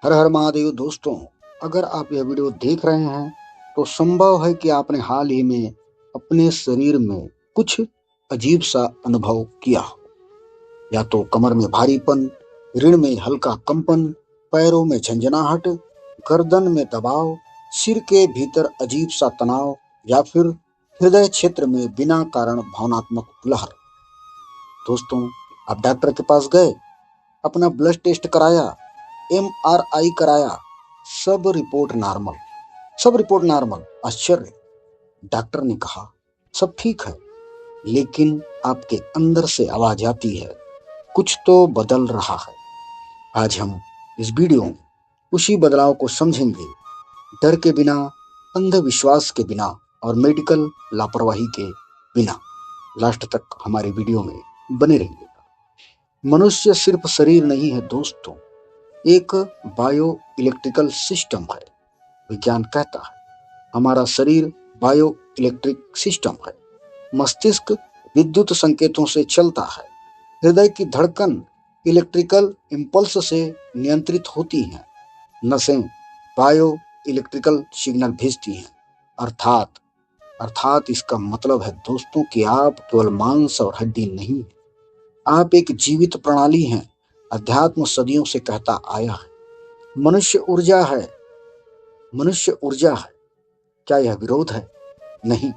हर हर महादेव दोस्तों, अगर आप यह वीडियो देख रहे हैं तो संभव है कि आपने हाल ही में अपने शरीर में कुछ अजीब सा अनुभव किया हो। या तो कमर में भारीपन, रीढ़ में हल्का कंपन, पैरों में झंझनाहट, गर्दन में दबाव, सिर के भीतर अजीब सा तनाव या फिर हृदय क्षेत्र में बिना कारण भावनात्मक लहर। दोस्तों, आप डॉक्टर के पास गए, अपना ब्लड टेस्ट कराया, एमआरआई कराया, सब रिपोर्ट नॉर्मल, सब रिपोर्ट नॉर्मल। आश्चर्य। डॉक्टर ने कहा सब ठीक है, लेकिन आपके अंदर से आवाज आती है कुछ तो बदल रहा है। आज हम इस वीडियो में उसी बदलाव को समझेंगे, डर के बिना, अंधविश्वास के बिना और मेडिकल लापरवाही के बिना। लास्ट तक हमारे वीडियो में बने रहिएगा। मनुष्य सिर्फ शरीर नहीं है दोस्तों, एक बायो इलेक्ट्रिकल सिस्टम है। विज्ञान कहता है हमारा शरीर बायो इलेक्ट्रिक सिस्टम है। मस्तिष्क विद्युत संकेतों से चलता है। हृदय की धड़कन इलेक्ट्रिकल इंपल्स से नियंत्रित होती हैं। नसें बायो इलेक्ट्रिकल सिग्नल भेजती हैं। अर्थात अर्थात इसका मतलब है दोस्तों कि आप केवल मांस और हड्डी नहीं हैं, आप एक जीवित प्रणाली हैं। अध्यात्म सदियों से कहता आया है मनुष्य ऊर्जा है, मनुष्य ऊर्जा है। क्या यह विरोध है? नहीं,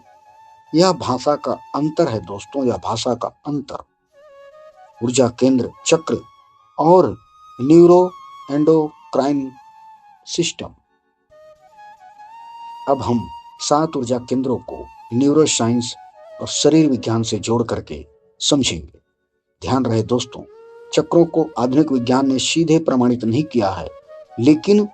यह भाषा का अंतर है दोस्तों, यह भाषा का अंतर। ऊर्जा केंद्र, चक्र और न्यूरो एंडोक्राइन सिस्टम। अब हम 7 ऊर्जा केंद्रों को न्यूरो साइंस और शरीर विज्ञान से जोड़ करके समझेंगे। ध्यान रहे दोस्तों, चक्रों को आधुनिक विज्ञान ने सीधे प्रमाणित नहीं किया है, लेकिन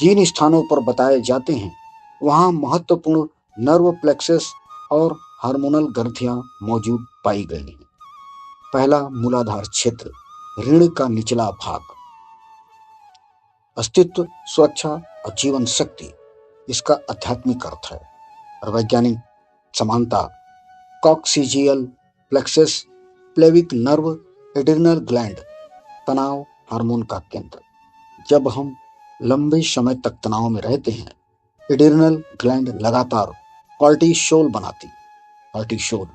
जिन स्थानों पर बताए जाते हैं वहां महत्वपूर्ण नर्व प्लेक्सस और हार्मोनल ग्रंथियां मौजूद पाई गई हैं। पहला, मूलाधार क्षेत्र, रीढ़ का निचला भाग। अस्तित्व, सुरक्षा और जीवन शक्ति, इसका आध्यात्मिक अर्थ है। और वैज्ञानिक समानता, coccygeal plexus, प्लेविक nerve, adrenal gland, तनाव हार्मोन का केंद्र। जब हम लंबे समय तक तनाव में रहते हैं, एड्रिनल ग्लैंड लगातार कॉर्टिसोल बनाती। कॉर्टिसोल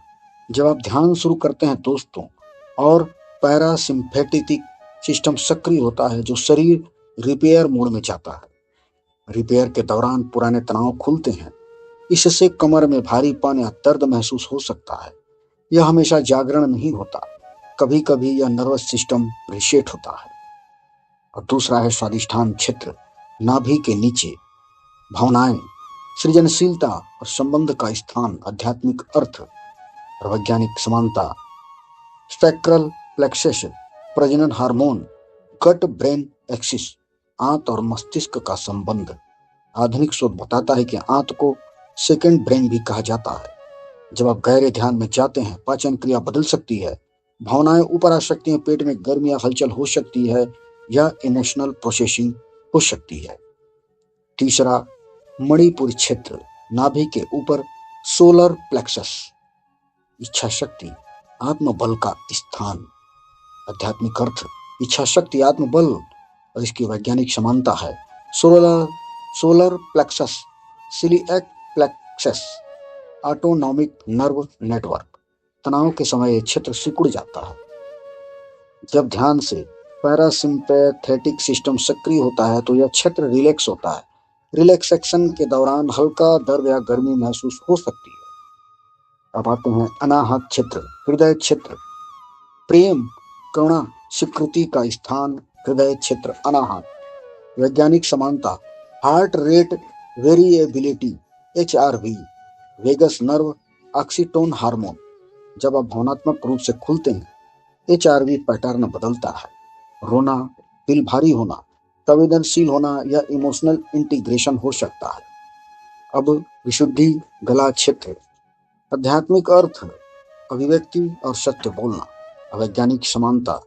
जब आप ध्यान शुरू करते हैं दोस्तों और पैरासिम्पैथेटिक सिस्टम सक्रिय होता है, जो शरीर रिपेयर मोड में जाता है। रिपेयर के दौरान पुराने तनाव खुलते हैं। इससे कमर में भारीपन या दर्द महसूस हो सकता है। यह हमेशा जागरण नहीं होता, कभी कभी यह नर्वस सिस्टम रीसेट होता है। और दूसरा है स्वादिष्ठान क्षेत्र, नाभि के नीचे। भावनाएं, सृजनशीलता और संबंध का स्थान, आध्यात्मिक अर्थ और वैज्ञानिक समानता। स्पेक्ट्रल प्लेक्सस, प्रजनन हार्मोन, गट ब्रेन एक्सिस, आंत और मस्तिष्क का संबंध। आधुनिक शोध बताता है कि आंत को सेकंड ब्रेन भी कहा जाता है। जब आप गहरे ध्यान में जाते हैं, पाचन क्रिया बदल सकती है, भावनाएं ऊपर आ सकती हैं, पेट में गर्म या हलचल हो सकती है या इमोशनल प्रोसेसिंग हो सकती है। तीसरा, मणिपुर क्षेत्र, नाभि के ऊपर, सोलर प्लेक्सस, इच्छा शक्ति, आत्मबल का स्थान। आध्यात्मिक अर्थ, इच्छा शक्ति, आत्मबल और इसकी वैज्ञानिक समानता है। Solar plexus, celiac plexus, autonomic nerve network. तनाव के समय यह क्षेत्र सिकुड़ जाता है। जब ध्यान से पैरासिम्पैथेटिक सिस्टम सक्रिय होता है तो यह क्षेत्र रिलैक्स होता है। रिलैक्सेशन के दौरान हल्का दर्द या गर्मी महसूस हो सकती है। अब आते हैं अनाहत क्षेत्र, हृदय क्षेत्र। प्रेम, करुणा, स्वीकृति का स्थान, हृदय क्षेत्र अनाहत। वैज्ञानिक समानता, heart rate variability, HRV, vagus nerve, oxytocin hormone. जब आप भावनात्मक रूप से खुलते हैं, HRV पैटर्न बदलता है। रोना, दिल भारी होना, संवेदनशील होना या इमोशनल इंटीग्रेशन हो सकता है। अब विशुद्धि, गला क्षेत्र। आध्यात्मिक अर्थ, अभिव्यक्ति और सत्य बोलना। वैज्ञानिक समानता,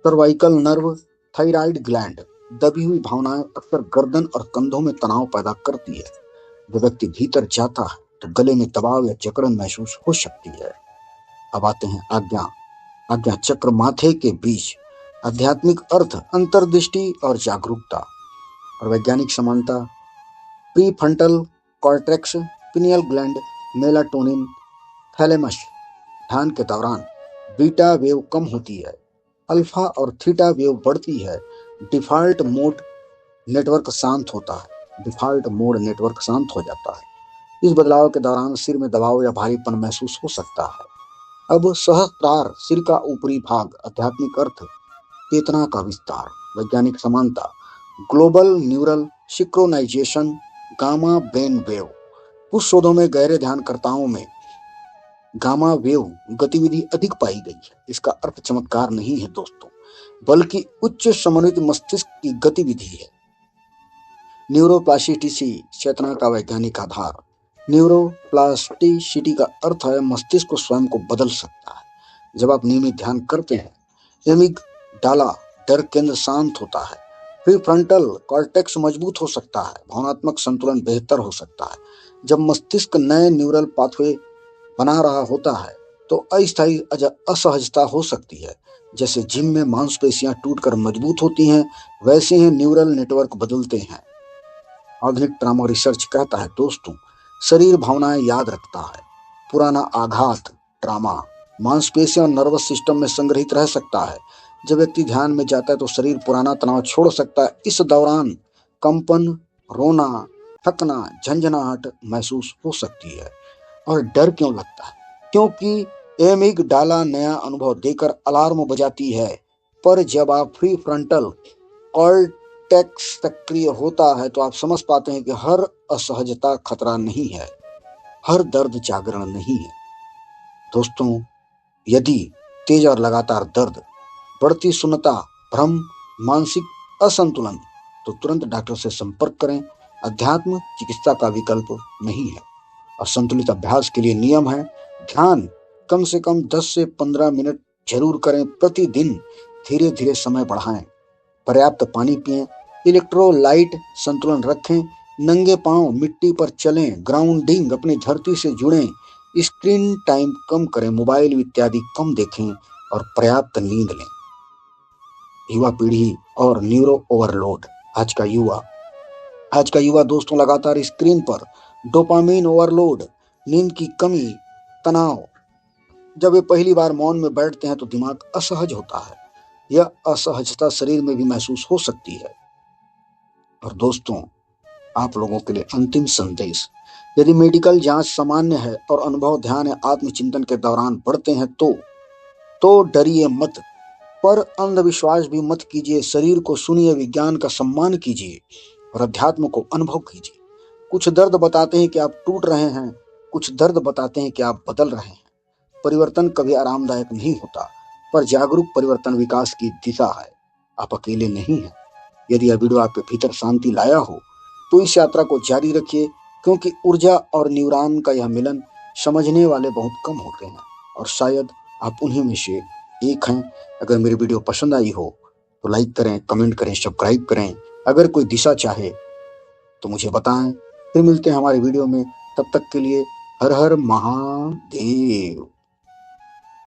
सर्वाइकल नर्व, थायराइड ग्लैंड। दबी हुई भावनाएं अक्सर गर्दन और कंधों में तनाव पैदा करती है। जब व्यक्ति भीतर जाता है तो गले में दबाव या जकड़न महसूस हो सकती है। अब आते हैं आज्ञा, आज्ञा चक्र, माथे के बीच। आध्यात्मिक अर्थ, अंतर्दृष्टि और जागरूकता। और वैज्ञानिक समानता prefrontal cortex, pineal gland, melatonin, thalamus. ध्यान के दौरान बीटा वेव कम होती है, अल्फा और थीटा वेव बढ़ती है, डिफॉल्ट मोड नेटवर्क शांत होता है, डिफॉल्ट मोड नेटवर्क शांत हो जाता है। इस बदलाव के दौरान सिर में दबाव या भारीपन महसूस हो सकता है। अब सहस्त्रार, सिर का ऊपरी भाग, आध्यात्मिक अर्थ चेतना का विस्तार, वैज्ञानिक समानता global neural synchronization, gamma brain wave. कुछ शोधों में गहरे ध्यानकर्ताओं में गामा वेव गतिविधि अधिक पाई गई है। इसका अर्थ चमत्कार नहीं है दोस्तों, बल्कि उच्च समन्वित मस्तिष्क की गतिविधि है। न्यूरोप्लास्टिसिटी, चेतना का वैज्ञानिक आधार। न्यूरोप्लास्टिसिटी का अर्थ है मस्तिष्क को स्वयं को बदल सकता है। जब आप नियमित ध्यान करते हैं, एमिगडाला डर केंद्र शांत होता है, प्रीफ्रंटल कॉर्टेक्स मजबूत हो सकता है, भावनात्मक संतुलन बेहतर हो सकता है। जब मस्तिष्क नए न्यूरल पाथवे बना रहा होता है तो अस्थायी असहजता हो सकती है। जैसे जिम में मांसपेशियां टूटकर मजबूत होती हैं, वैसे ही न्यूरल नेटवर्क बदलते हैं। आधुनिक ट्रॉमा रिसर्च कहता है दोस्तों, शरीर भावनाएं याद रखता है। पुराना आघात, ट्रॉमा मांसपेशियां और नर्वस सिस्टम में संग्रहित रह सकता है। जब व्यक्ति ध्यान में जाता है तो शरीर पुराना तनाव छोड़ सकता है। इस दौरान कंपन, रोना, थकना, झंझनाहट महसूस हो सकती है। और डर क्यों लगता है? क्योंकि एमिगडाला नया अनुभव देकर अलार्म बजाती है। पर जब आप फ्री फ्रंटल कॉर्टेक्स सक्रिय होता है तो आप समझ पाते हैं कि हर असहजता खतरा नहीं है, हर दर्द जागरण नहीं है। दोस्तों, यदि तेज और लगातार दर्द, बढ़ती सुन्नता, भ्रम, मानसिक असंतुलन, तो तुरंत डॉक्टर से संपर्क करें। अध्यात्म चिकित्सा का विकल्प नहीं है। और संतुलित अभ्यास के लिए नियम है, ध्यान कम से कम 10 से 15 मिनट जरूर करें प्रतिदिन। धीरे धीरे समय बढ़ाएं, पर्याप्त पानी पिएं, इलेक्ट्रोलाइट संतुलन रखें, नंगे पांव मिट्टी पर चलें, ग्राउंडिंग, अपनी धरती से जुड़ें, स्क्रीन टाइम कम करें, मोबाइल इत्यादि कम देखें और पर्याप्त नींद लें। युवा पीढ़ी और न्यूरो ओवरलोड। आज का युवा दोस्तों लगातार स्क्रीन पर, डोपामीन ओवरलोड, नींद की कमी, तनाव। जब वे पहली बार मौन में बैठते हैं तो दिमाग असहज होता है। यह असहजता शरीर में भी महसूस हो सकती है। और दोस्तों, आप लोगों के लिए अंतिम संदेश, यदि मेडिकल जांच सामान्य है और अनुभव, ध्यान या आत्मचिंतन के दौरान बढ़ते हैं तो डरिए मत, पर अंधविश्वास भी मत कीजिए। शरीर को सुनिए, विज्ञान का सम्मान कीजिए और अध्यात्म को अनुभव कीजिए। कुछ दर्द बताते हैं कि आप टूट रहे हैं, कुछ दर्द बताते हैं कि आप बदल रहे हैं। परिवर्तन कभी आरामदायक नहीं होता, पर जागरूक परिवर्तन विकास की दिशा है। आप अकेले नहीं हैं। यदि यह वीडियो आपके भीतर शांति लाया हो तो इस यात्रा को जारी रखिए, क्योंकि ऊर्जा और न्यूरॉन का यह मिलन समझने वाले बहुत कम होते हैं और शायद आप उन्हीं में से एक हैं। अगर मेरी वीडियो पसंद आई हो तो लाइक करें, कमेंट करें, सब्सक्राइब करें। अगर कोई दिशा चाहे तो मुझे बताएं। फिर मिलते हैं हमारी वीडियो में, तब तक के लिए हर हर महादेव।